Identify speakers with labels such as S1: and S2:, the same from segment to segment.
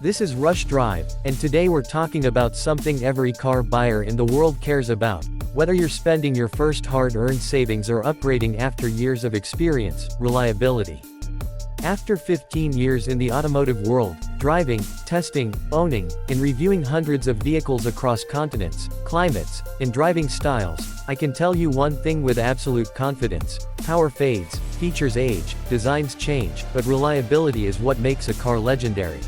S1: This is Rush Drive, and today we're talking about something every car buyer in the world cares about. Whether you're spending your first hard-earned savings or upgrading after years of experience, reliability. After 15 years in the automotive world, driving, testing, owning, and reviewing hundreds of vehicles across continents, climates, and driving styles, I can tell you one thing with absolute confidence: power fades, features age, designs change, but reliability is what makes a car legendary.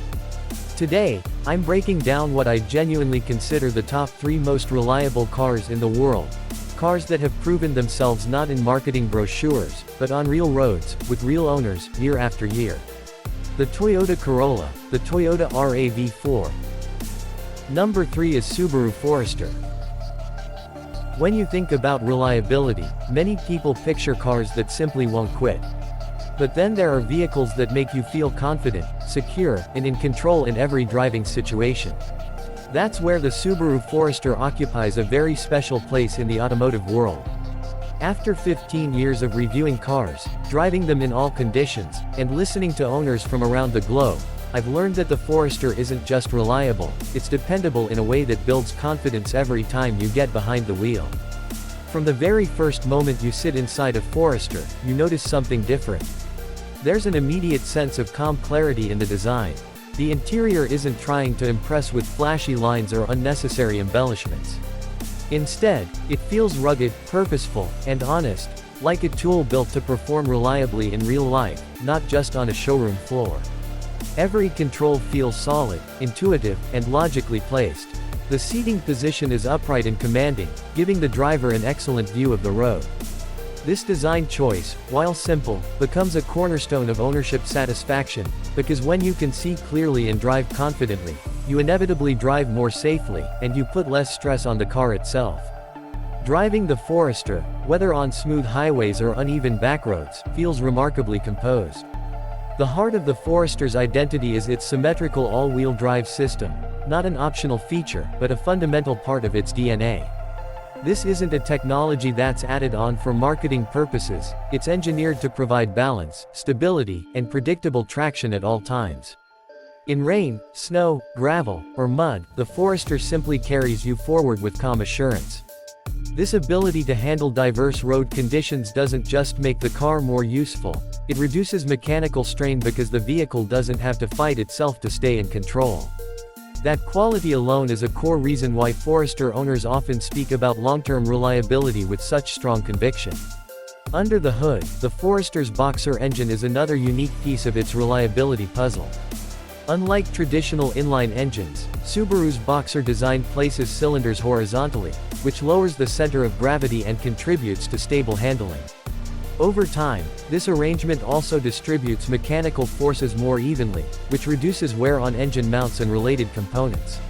S1: Today, I'm breaking down what I genuinely consider the top 3 most reliable cars in the world. Cars that have proven themselves not in marketing brochures, but on real roads, with real owners, year after year. The Toyota Corolla, the Toyota RAV4. Number 3 is Subaru Forester. When you think about reliability, many people picture cars that simply won't quit. But then there are vehicles that make you feel confident, secure, and in control in every driving situation. That's where the Subaru Forester occupies a very special place in the automotive world. After 15 years of reviewing cars, driving them in all conditions, and listening to owners from around the globe, I've learned that the Forester isn't just reliable, it's dependable in a way that builds confidence every time you get behind the wheel. From the very first moment you sit inside a Forester, you notice something different. There's an immediate sense of calm clarity in the design. The interior isn't trying to impress with flashy lines or unnecessary embellishments. Instead, it feels rugged, purposeful, and honest, like a tool built to perform reliably in real life, not just on a showroom floor. Every control feels solid, intuitive, and logically placed. The seating position is upright and commanding, giving the driver an excellent view of the road. This design choice, while simple, becomes a cornerstone of ownership satisfaction, because when you can see clearly and drive confidently, you inevitably drive more safely, and you put less stress on the car itself. Driving the Forester, whether on smooth highways or uneven backroads, feels remarkably composed. The heart of the Forester's identity is its symmetrical all-wheel drive system, not an optional feature, but a fundamental part of its DNA. This isn't a technology that's added on for marketing purposes, it's engineered to provide balance, stability, and predictable traction at all times. In rain, snow, gravel, or mud, the Forester simply carries you forward with calm assurance. This ability to handle diverse road conditions doesn't just make the car more useful, it reduces mechanical strain because the vehicle doesn't have to fight itself to stay in control. That quality alone is a core reason why Forester owners often speak about long-term reliability with such strong conviction. Under the hood, the Forester's Boxer engine is another unique piece of its reliability puzzle. Unlike traditional inline engines, Subaru's Boxer design places cylinders horizontally, which lowers the center of gravity and contributes to stable handling. Over time, this arrangement also distributes mechanical forces more evenly, which reduces wear on engine mounts and related components.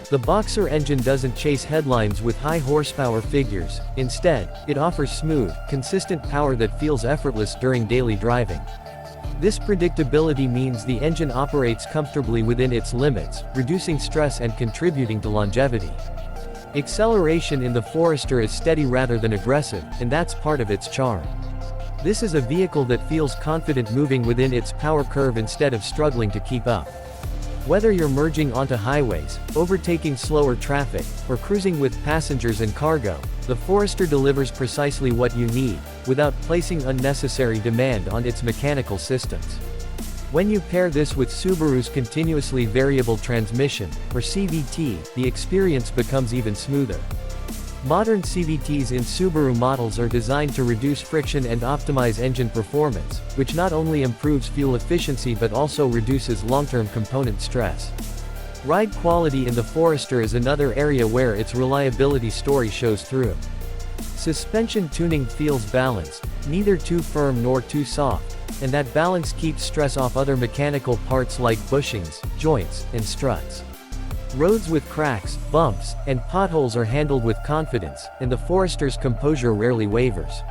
S1: The Boxer engine doesn't chase headlines with high horsepower figures, instead, it offers smooth, consistent power that feels effortless during daily driving. This predictability means the engine operates comfortably within its limits, reducing stress and contributing to longevity. Acceleration in the Forester is steady rather than aggressive, and that's part of its charm. This is a vehicle that feels confident moving within its power curve instead of struggling to keep up. Whether you're merging onto highways, overtaking slower traffic, or cruising with passengers and cargo, the Forester delivers precisely what you need, without placing unnecessary demand on its mechanical systems. When you pair this with Subaru's continuously variable transmission, or CVT, the experience becomes even smoother. Modern CVTs in Subaru models are designed to reduce friction and optimize engine performance, which not only improves fuel efficiency but also reduces long-term component stress. Ride quality in the Forester is another area where its reliability story shows through. Suspension tuning feels balanced, neither too firm nor too soft, and that balance keeps stress off other mechanical parts like bushings, joints, and struts. Roads with cracks, bumps, and potholes are handled with confidence, and the Forester's composure rarely wavers.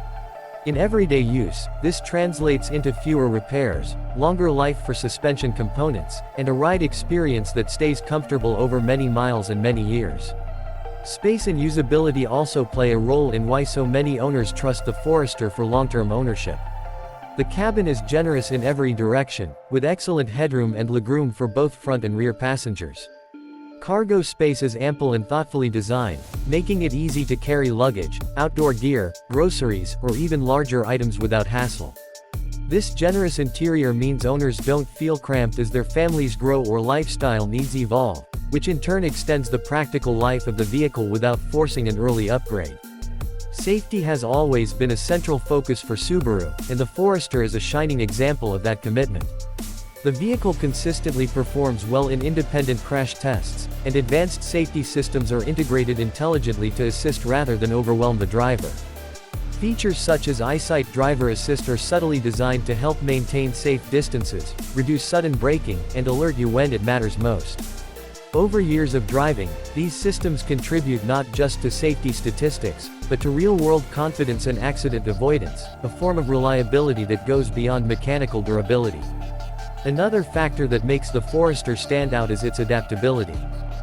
S1: In everyday use, this translates into fewer repairs, longer life for suspension components, and a ride experience that stays comfortable over many miles and many years. Space and usability also play a role in why so many owners trust the Forester for long-term ownership. The cabin is generous in every direction, with excellent headroom and legroom for both front and rear passengers. Cargo space is ample and thoughtfully designed, making it easy to carry luggage, outdoor gear, groceries, or even larger items without hassle. This generous interior means owners don't feel cramped as their families grow or lifestyle needs evolve, which in turn extends the practical life of the vehicle without forcing an early upgrade. Safety has always been a central focus for Subaru, and the Forester is a shining example of that commitment. The vehicle consistently performs well in independent crash tests, and advanced safety systems are integrated intelligently to assist rather than overwhelm the driver. Features such as EyeSight Driver Assist are subtly designed to help maintain safe distances, reduce sudden braking, and alert you when it matters most. Over years of driving, these systems contribute not just to safety statistics, but to real-world confidence and accident avoidance, a form of reliability that goes beyond mechanical durability. Another factor that makes the Forester stand out is its adaptability.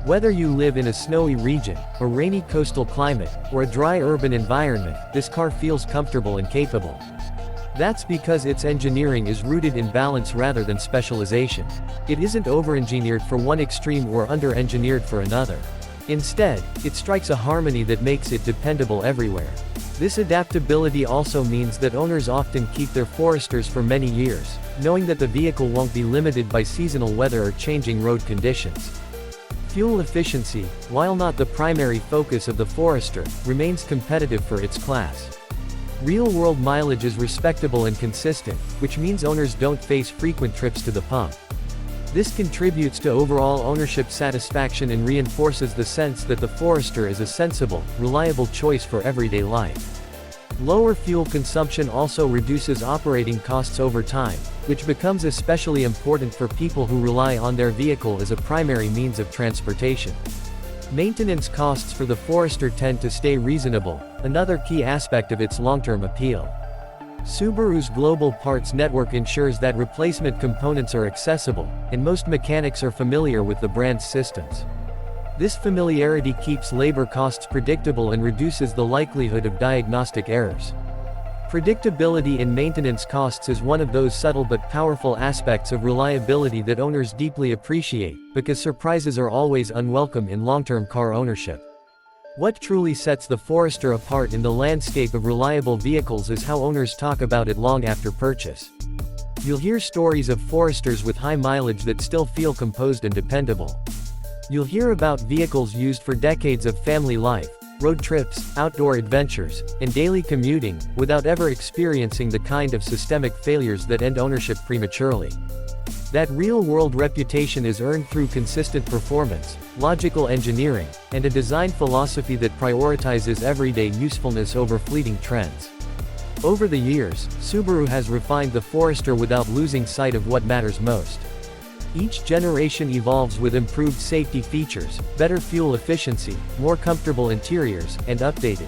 S1: Whether you live in a snowy region, a rainy coastal climate, or a dry urban environment, this car feels comfortable and capable. That's because its engineering is rooted in balance rather than specialization. It isn't over-engineered for one extreme or under-engineered for another. Instead, it strikes a harmony that makes it dependable everywhere. This adaptability also means that owners often keep their Foresters for many years, knowing that the vehicle won't be limited by seasonal weather or changing road conditions. Fuel efficiency, while not the primary focus of the Forester, remains competitive for its class. Real-world mileage is respectable and consistent, which means owners don't face frequent trips to the pump. This contributes to overall ownership satisfaction and reinforces the sense that the Forester is a sensible, reliable choice for everyday life. Lower fuel consumption also reduces operating costs over time, which becomes especially important for people who rely on their vehicle as a primary means of transportation. Maintenance costs for the Forester tend to stay reasonable, another key aspect of its long-term appeal. Subaru's global parts network ensures that replacement components are accessible, and most mechanics are familiar with the brand's systems. This familiarity keeps labor costs predictable and reduces the likelihood of diagnostic errors. Predictability in maintenance costs is one of those subtle but powerful aspects of reliability that owners deeply appreciate, because surprises are always unwelcome in long-term car ownership. What truly sets the Forester apart in the landscape of reliable vehicles is how owners talk about it long after purchase. You'll hear stories of Foresters with high mileage that still feel composed and dependable. You'll hear about vehicles used for decades of family life, road trips, outdoor adventures, and daily commuting, without ever experiencing the kind of systemic failures that end ownership prematurely. That real-world reputation is earned through consistent performance, logical engineering, and a design philosophy that prioritizes everyday usefulness over fleeting trends. Over the years, Subaru has refined the Forester without losing sight of what matters most. Each generation evolves with improved safety features, better fuel efficiency, more comfortable interiors, and updated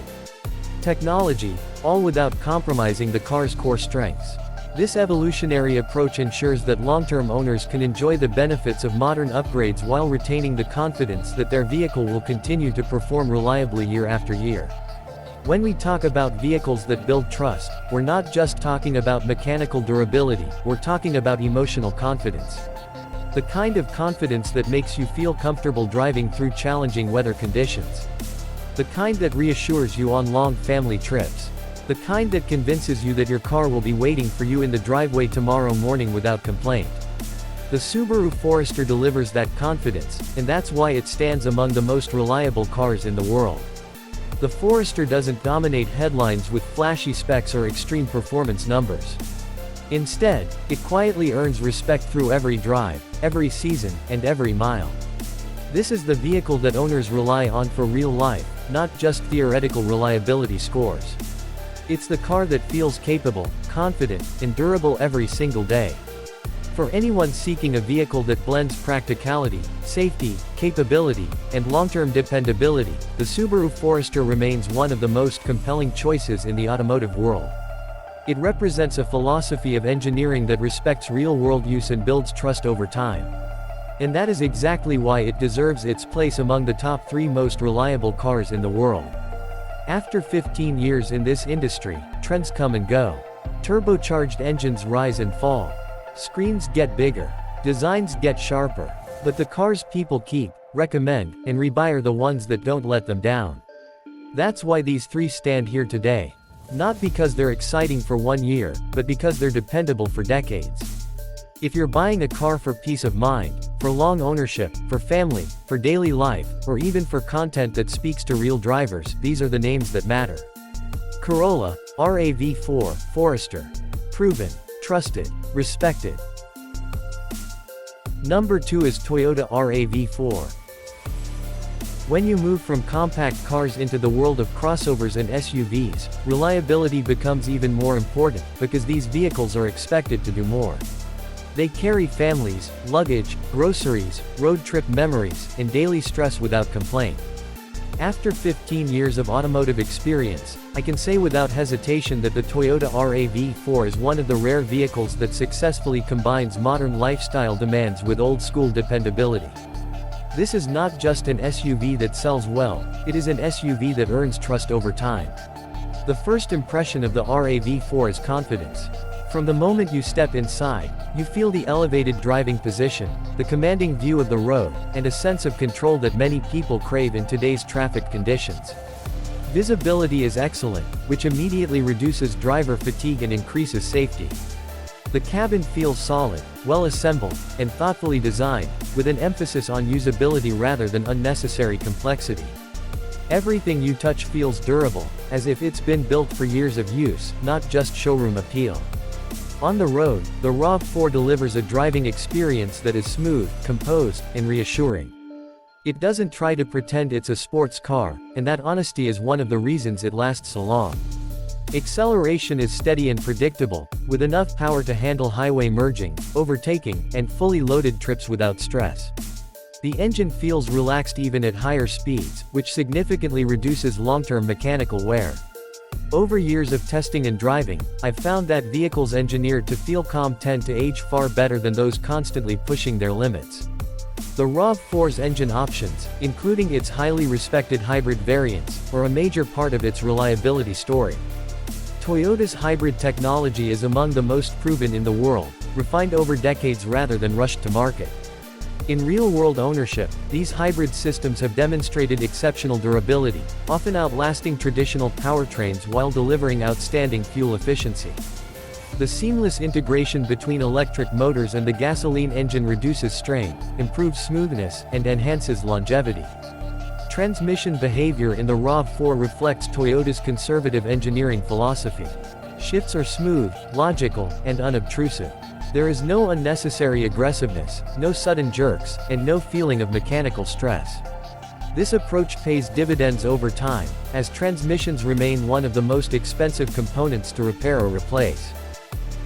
S1: technology, all without compromising the car's core strengths. This evolutionary approach ensures that long-term owners can enjoy the benefits of modern upgrades while retaining the confidence that their vehicle will continue to perform reliably year after year. When we talk about vehicles that build trust, we're not just talking about mechanical durability, we're talking about emotional confidence. The kind of confidence that makes you feel comfortable driving through challenging weather conditions. The kind that reassures you on long family trips. The kind that convinces you that your car will be waiting for you in the driveway tomorrow morning without complaint. The Subaru Forester delivers that confidence, and that's why it stands among the most reliable cars in the world. The Forester doesn't dominate headlines with flashy specs or extreme performance numbers. Instead, it quietly earns respect through every drive, every season, and every mile. This is the vehicle that owners rely on for real life, not just theoretical reliability scores. It's the car that feels capable, confident, and durable every single day. For anyone seeking a vehicle that blends practicality, safety, capability, and long-term dependability, the Subaru Forester remains one of the most compelling choices in the automotive world. It represents a philosophy of engineering that respects real-world use and builds trust over time. And that is exactly why it deserves its place among the top 3 most reliable cars in the world. After 15 years in this industry, trends come and go. Turbocharged engines rise and fall. Screens get bigger. Designs get sharper. But the cars people keep, recommend, and rebuy are the ones that don't let them down. That's why these three stand here today. Not because they're exciting for 1 year, but because they're dependable for decades. If you're buying a car for peace of mind, for long ownership, for family, for daily life, or even for content that speaks to real drivers, these are the names that matter. Corolla, RAV4, Forester. Proven, trusted, respected. Number 2 is Toyota RAV4. When you move from compact cars into the world of crossovers and SUVs, reliability becomes even more important, because these vehicles are expected to do more. They carry families, luggage, groceries, road trip memories, and daily stress without complaint. After 15 years of automotive experience, I can say without hesitation that the Toyota RAV4 is one of the rare vehicles that successfully combines modern lifestyle demands with old-school dependability. This is not just an SUV that sells well, it is an SUV that earns trust over time. The first impression of the RAV4 is confidence. From the moment you step inside, you feel the elevated driving position, the commanding view of the road, and a sense of control that many people crave in today's traffic conditions. Visibility is excellent, which immediately reduces driver fatigue and increases safety. The cabin feels solid, well-assembled, and thoughtfully designed, with an emphasis on usability rather than unnecessary complexity. Everything you touch feels durable, as if it's been built for years of use, not just showroom appeal. On the road, the RAV4 delivers a driving experience that is smooth, composed, and reassuring. It doesn't try to pretend it's a sports car, and that honesty is one of the reasons it lasts so long. Acceleration is steady and predictable, with enough power to handle highway merging, overtaking, and fully loaded trips without stress. The engine feels relaxed even at higher speeds, which significantly reduces long-term mechanical wear. Over years of testing and driving, I've found that vehicles engineered to feel calm tend to age far better than those constantly pushing their limits. The RAV4's engine options, including its highly respected hybrid variants, are a major part of its reliability story. Toyota's hybrid technology is among the most proven in the world, refined over decades rather than rushed to market. In real-world ownership, these hybrid systems have demonstrated exceptional durability, often outlasting traditional powertrains while delivering outstanding fuel efficiency. The seamless integration between electric motors and the gasoline engine reduces strain, improves smoothness, and enhances longevity. Transmission behavior in the RAV4 reflects Toyota's conservative engineering philosophy. Shifts are smooth, logical, and unobtrusive. There is no unnecessary aggressiveness, no sudden jerks, and no feeling of mechanical stress. This approach pays dividends over time, as transmissions remain one of the most expensive components to repair or replace.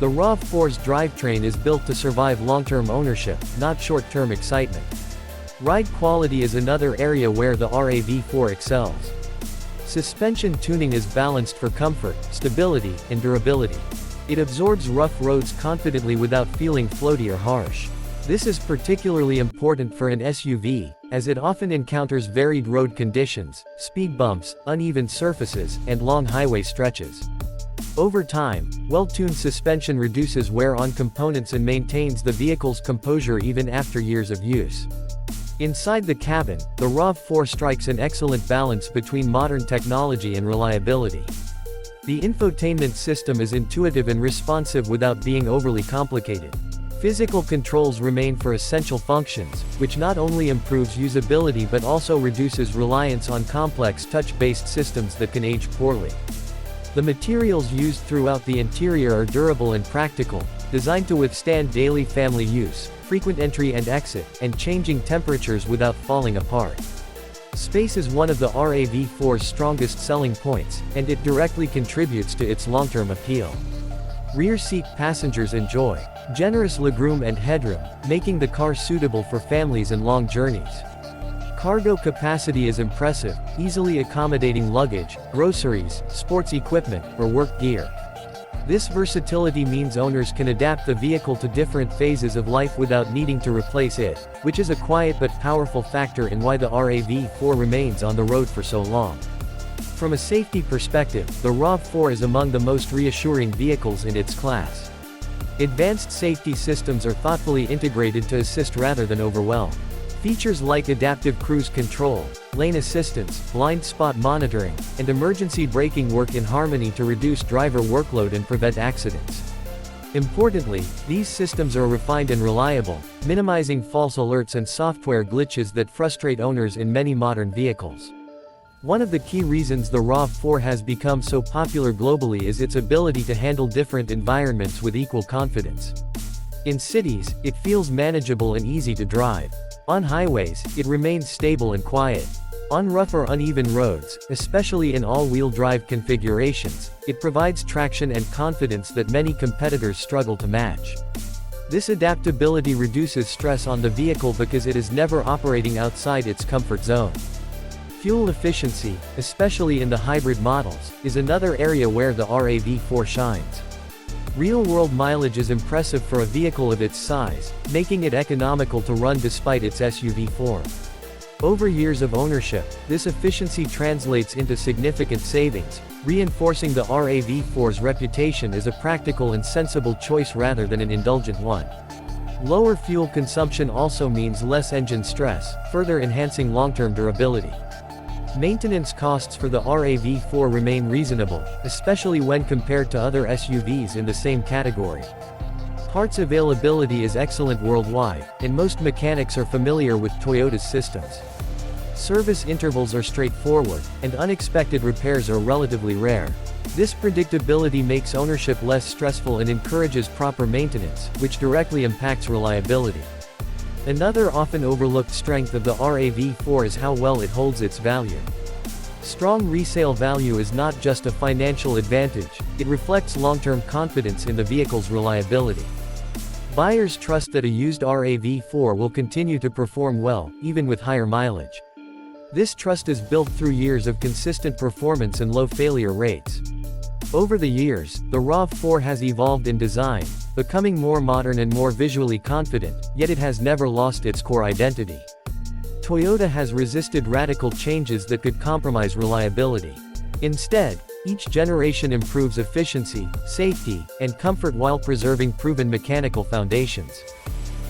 S1: The RAV4's drivetrain is built to survive long-term ownership, not short-term excitement. Ride quality is another area where the RAV4 excels. Suspension tuning is balanced for comfort, stability, and durability. It absorbs rough roads confidently without feeling floaty or harsh. This is particularly important for an SUV, as it often encounters varied road conditions, speed bumps, uneven surfaces, and long highway stretches. Over time, well-tuned suspension reduces wear on components and maintains the vehicle's composure even after years of use. Inside the cabin, the RAV4 strikes an excellent balance between modern technology and reliability. The infotainment system is intuitive and responsive without being overly complicated. Physical controls remain for essential functions, which not only improves usability but also reduces reliance on complex touch-based systems that can age poorly. The materials used throughout the interior are durable and practical, designed to withstand daily family use, frequent entry and exit, and changing temperatures without falling apart. Space is one of the RAV4's strongest selling points, and it directly contributes to its long-term appeal. Rear seat passengers enjoy generous legroom and headroom, making the car suitable for families and long journeys. Cargo capacity is impressive, easily accommodating luggage, groceries, sports equipment, or work gear. This versatility means owners can adapt the vehicle to different phases of life without needing to replace it, which is a quiet but powerful factor in why the RAV4 remains on the road for so long. From a safety perspective, the RAV4 is among the most reassuring vehicles in its class. Advanced safety systems are thoughtfully integrated to assist rather than overwhelm. Features like adaptive cruise control, lane assistance, blind spot monitoring, and emergency braking work in harmony to reduce driver workload and prevent accidents. Importantly, these systems are refined and reliable, minimizing false alerts and software glitches that frustrate owners in many modern vehicles. One of the key reasons the RAV4 has become so popular globally is its ability to handle different environments with equal confidence. In cities, it feels manageable and easy to drive. On highways, it remains stable and quiet. On rough or uneven roads, especially in all-wheel drive configurations, it provides traction and confidence that many competitors struggle to match. This adaptability reduces stress on the vehicle because it is never operating outside its comfort zone. Fuel efficiency, especially in the hybrid models, is another area where the RAV4 shines. Real-world mileage is impressive for a vehicle of its size, making it economical to run despite its SUV form. Over years of ownership, this efficiency translates into significant savings, reinforcing the RAV4's reputation as a practical and sensible choice rather than an indulgent one. Lower fuel consumption also means less engine stress, further enhancing long-term durability. Maintenance costs for the RAV4 remain reasonable, especially when compared to other SUVs in the same category. Parts availability is excellent worldwide, and most mechanics are familiar with Toyota's systems. Service intervals are straightforward, and unexpected repairs are relatively rare. This predictability makes ownership less stressful and encourages proper maintenance, which directly impacts reliability. Another often overlooked strength of the RAV4 is how well it holds its value. Strong resale value is not just a financial advantage, it reflects long-term confidence in the vehicle's reliability. Buyers trust that a used RAV4 will continue to perform well, even with higher mileage. This trust is built through years of consistent performance and low failure rates. Over the years, the RAV4 has evolved in design, becoming more modern and more visually confident, yet it has never lost its core identity. Toyota has resisted radical changes that could compromise reliability. Instead, each generation improves efficiency, safety, and comfort while preserving proven mechanical foundations.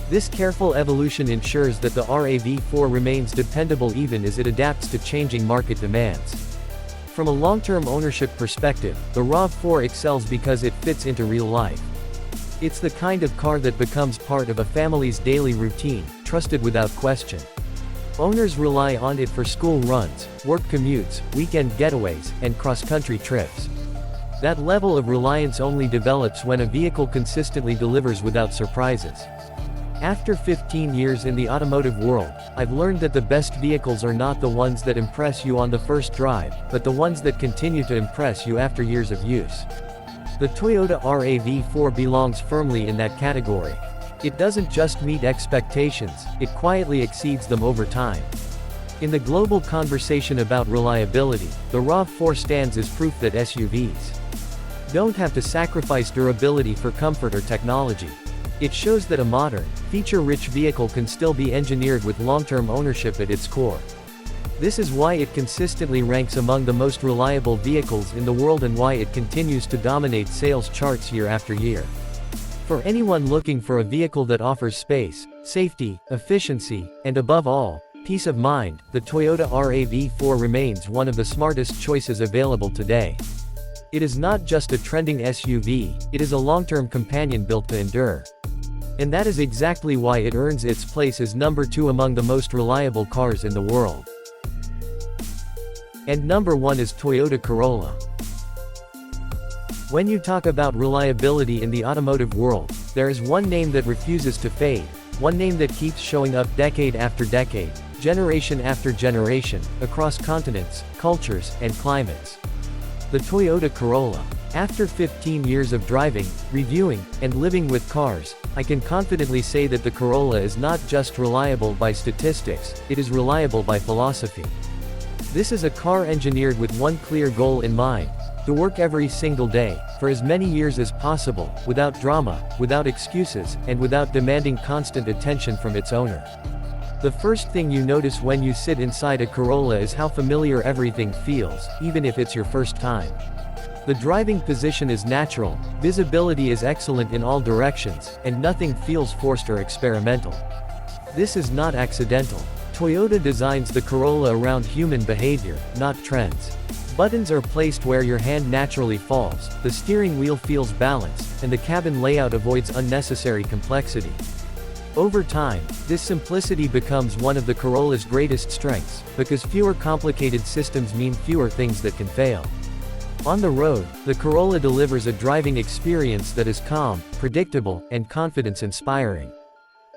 S1: This careful evolution ensures that the RAV4 remains dependable even as it adapts to changing market demands. From a long-term ownership perspective, the RAV4 excels because it fits into real life. It's the kind of car that becomes part of a family's daily routine, trusted without question. Owners rely on it for school runs, work commutes, weekend getaways, and cross-country trips. That level of reliance only develops when a vehicle consistently delivers without surprises. After 15 years in the automotive world, I've learned that the best vehicles are not the ones that impress you on the first drive, but the ones that continue to impress you after years of use. The Toyota RAV4 belongs firmly in that category. It doesn't just meet expectations, it quietly exceeds them over time. In the global conversation about reliability, the RAV4 stands as proof that SUVs don't have to sacrifice durability for comfort or technology. It shows that a modern, feature-rich vehicle can still be engineered with long-term ownership at its core. This is why it consistently ranks among the most reliable vehicles in the world and why it continues to dominate sales charts year after year. For anyone looking for a vehicle that offers space, safety, efficiency, and above all, peace of mind, the Toyota RAV4 remains one of the smartest choices available today. It is not just a trending SUV, it is a long-term companion built to endure. And that is exactly why it earns its place as number 2 among the most reliable cars in the world. And number 1 is Toyota Corolla. When you talk about reliability in the automotive world, there is one name that refuses to fade, one name that keeps showing up decade after decade, generation after generation, across continents, cultures, and climates. The Toyota Corolla. After 15 years of driving, reviewing, and living with cars, I can confidently say that the Corolla is not just reliable by statistics, it is reliable by philosophy. This is a car engineered with one clear goal in mind: to work every single day, for as many years as possible, without drama, without excuses, and without demanding constant attention from its owner. The first thing you notice when you sit inside a Corolla is how familiar everything feels, even if it's your first time. The driving position is natural, visibility is excellent in all directions, and nothing feels forced or experimental. This is not accidental. Toyota designs the Corolla around human behavior, not trends. Buttons are placed where your hand naturally falls, the steering wheel feels balanced, and the cabin layout avoids unnecessary complexity. Over time, this simplicity becomes one of the Corolla's greatest strengths, because fewer complicated systems mean fewer things that can fail. On the road, the Corolla delivers a driving experience that is calm, predictable, and confidence-inspiring.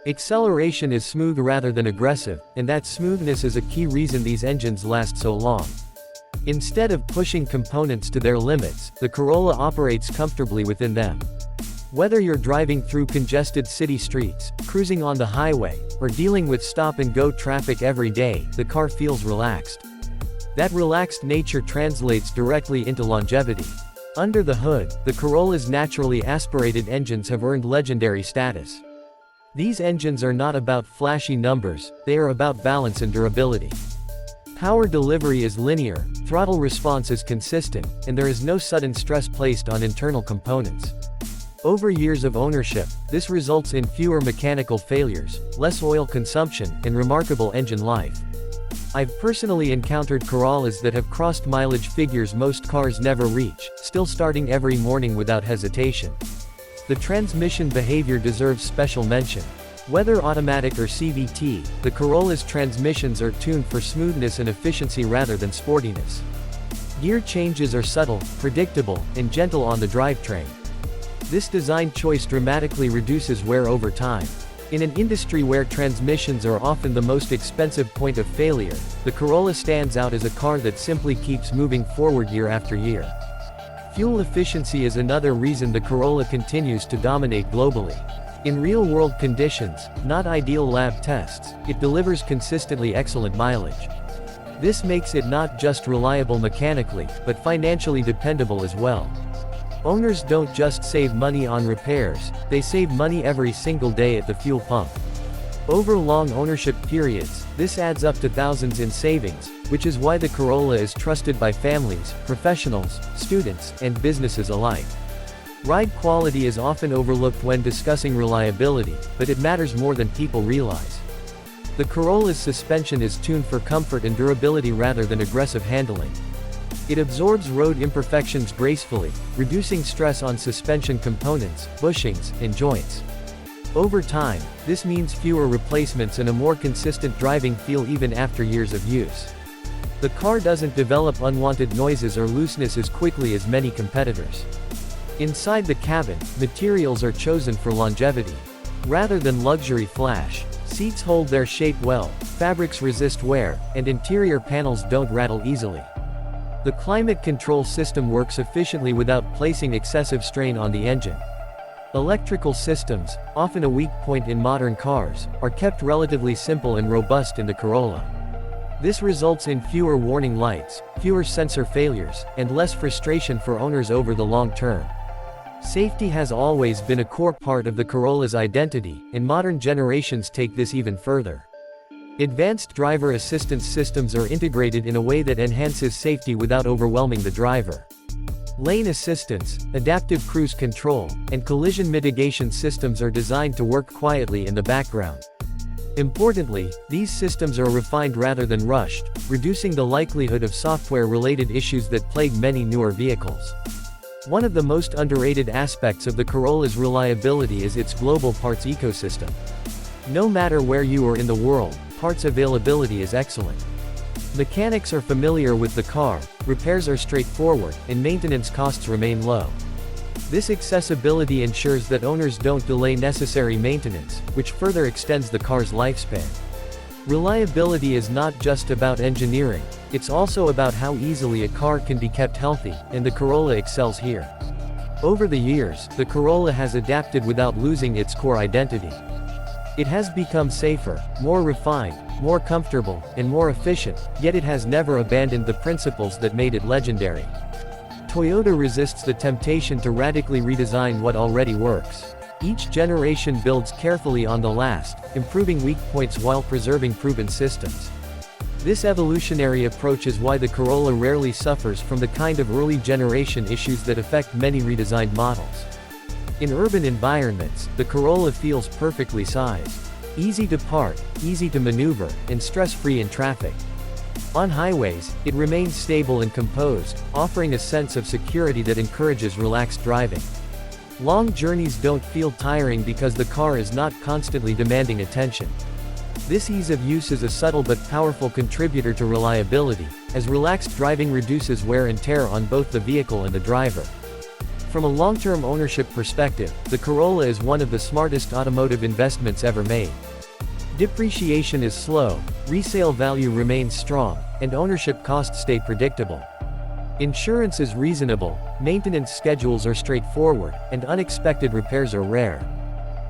S1: Acceleration is smooth rather than aggressive, and that smoothness is a key reason these engines last so long. Instead of pushing components to their limits, the Corolla operates comfortably within them. Whether you're driving through congested city streets, cruising on the highway, or dealing with stop-and-go traffic every day, the car feels relaxed. That relaxed nature translates directly into longevity. Under the hood, the Corolla's naturally aspirated engines have earned legendary status. These engines are not about flashy numbers, they are about balance and durability. Power delivery is linear, throttle response is consistent, and there is no sudden stress placed on internal components. Over years of ownership, this results in fewer mechanical failures, less oil consumption, and remarkable engine life. I've personally encountered Corollas that have crossed mileage figures most cars never reach, still starting every morning without hesitation. The transmission behavior deserves special mention. Whether automatic or CVT, the Corolla's transmissions are tuned for smoothness and efficiency rather than sportiness. Gear changes are subtle, predictable, and gentle on the drivetrain. This design choice dramatically reduces wear over time. In an industry where transmissions are often the most expensive point of failure, the Corolla stands out as a car that simply keeps moving forward year after year. Fuel efficiency is another reason the Corolla continues to dominate globally. In real-world conditions, not ideal lab tests, it delivers consistently excellent mileage. This makes it not just reliable mechanically, but financially dependable as well. Owners don't just save money on repairs, they save money every single day at the fuel pump. Over long ownership periods, this adds up to thousands in savings, which is why the Corolla is trusted by families, professionals, students, and businesses alike. Ride quality is often overlooked when discussing reliability, but it matters more than people realize. The Corolla's suspension is tuned for comfort and durability rather than aggressive handling. It absorbs road imperfections gracefully, reducing stress on suspension components, bushings, and joints. Over time, this means fewer replacements and a more consistent driving feel even after years of use. The car doesn't develop unwanted noises or looseness as quickly as many competitors. Inside the cabin, materials are chosen for longevity. Rather than luxury flash, seats hold their shape well, fabrics resist wear, and interior panels don't rattle easily. The climate control system works efficiently without placing excessive strain on the engine. Electrical systems, often a weak point in modern cars, are kept relatively simple and robust in the Corolla. This results in fewer warning lights, fewer sensor failures, and less frustration for owners over the long term. Safety has always been a core part of the Corolla's identity, and modern generations take this even further. Advanced driver assistance systems are integrated in a way that enhances safety without overwhelming the driver. Lane assistance, adaptive cruise control, and collision mitigation systems are designed to work quietly in the background. Importantly, these systems are refined rather than rushed, reducing the likelihood of software-related issues that plague many newer vehicles. One of the most underrated aspects of the Corolla's reliability is its global parts ecosystem. No matter where you are in the world, parts availability is excellent. Mechanics are familiar with the car, repairs are straightforward, and maintenance costs remain low. This accessibility ensures that owners don't delay necessary maintenance, which further extends the car's lifespan. Reliability is not just about engineering, it's also about how easily a car can be kept healthy, and the Corolla excels here. Over the years, the Corolla has adapted without losing its core identity. It has become safer, more refined, more comfortable, and more efficient, yet it has never abandoned the principles that made it legendary. Toyota resists the temptation to radically redesign what already works. Each generation builds carefully on the last, improving weak points while preserving proven systems. This evolutionary approach is why the Corolla rarely suffers from the kind of early generation issues that affect many redesigned models. In urban environments, the Corolla feels perfectly sized. Easy to park, easy to maneuver, and stress-free in traffic. On highways, it remains stable and composed, offering a sense of security that encourages relaxed driving. Long journeys don't feel tiring because the car is not constantly demanding attention. This ease of use is a subtle but powerful contributor to reliability, as relaxed driving reduces wear and tear on both the vehicle and the driver. From a long-term ownership perspective, the Corolla is one of the smartest automotive investments ever made. Depreciation is slow, resale value remains strong, and ownership costs stay predictable. Insurance is reasonable, maintenance schedules are straightforward, and unexpected repairs are rare.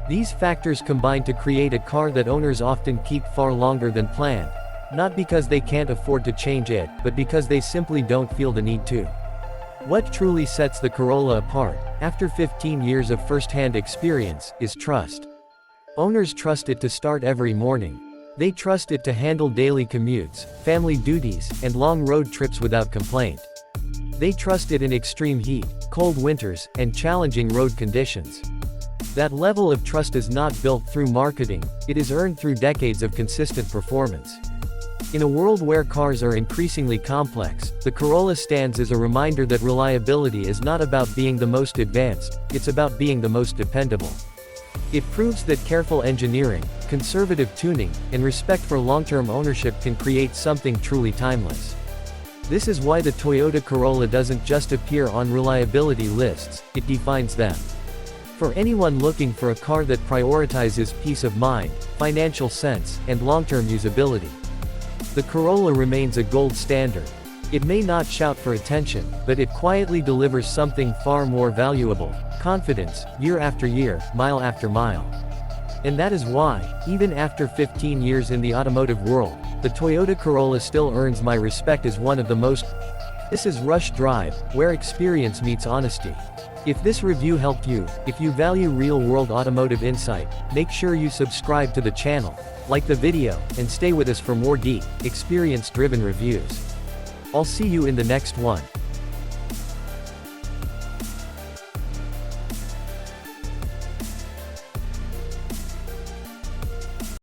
S1: These factors combine to create a car that owners often keep far longer than planned, not because they can't afford to change it, but because they simply don't feel the need to. What truly sets the Corolla apart, after 15 years of first-hand experience, is trust. Owners trust it to start every morning. They trust it to handle daily commutes, family duties, and long road trips without complaint. They trust it in extreme heat, cold winters, and challenging road conditions. That level of trust is not built through marketing, it is earned through decades of consistent performance. In a world where cars are increasingly complex, the Corolla stands as a reminder that reliability is not about being the most advanced, it's about being the most dependable. It proves that careful engineering, conservative tuning, and respect for long-term ownership can create something truly timeless. This is why the Toyota Corolla doesn't just appear on reliability lists, it defines them. For anyone looking for a car that prioritizes peace of mind, financial sense, and long-term usability, the Corolla remains a gold standard. It may not shout for attention, but it quietly delivers something far more valuable: confidence, year after year, mile after mile. And that is why, even after 15 years in the automotive world, the Toyota Corolla still earns my respect as one of the most. This is Rush Drive, where experience meets honesty. If this review helped you, if you value real-world automotive insight, make sure you subscribe to the channel, like the video, and stay with us for more deep, experience-driven reviews. I'll see you in the next one.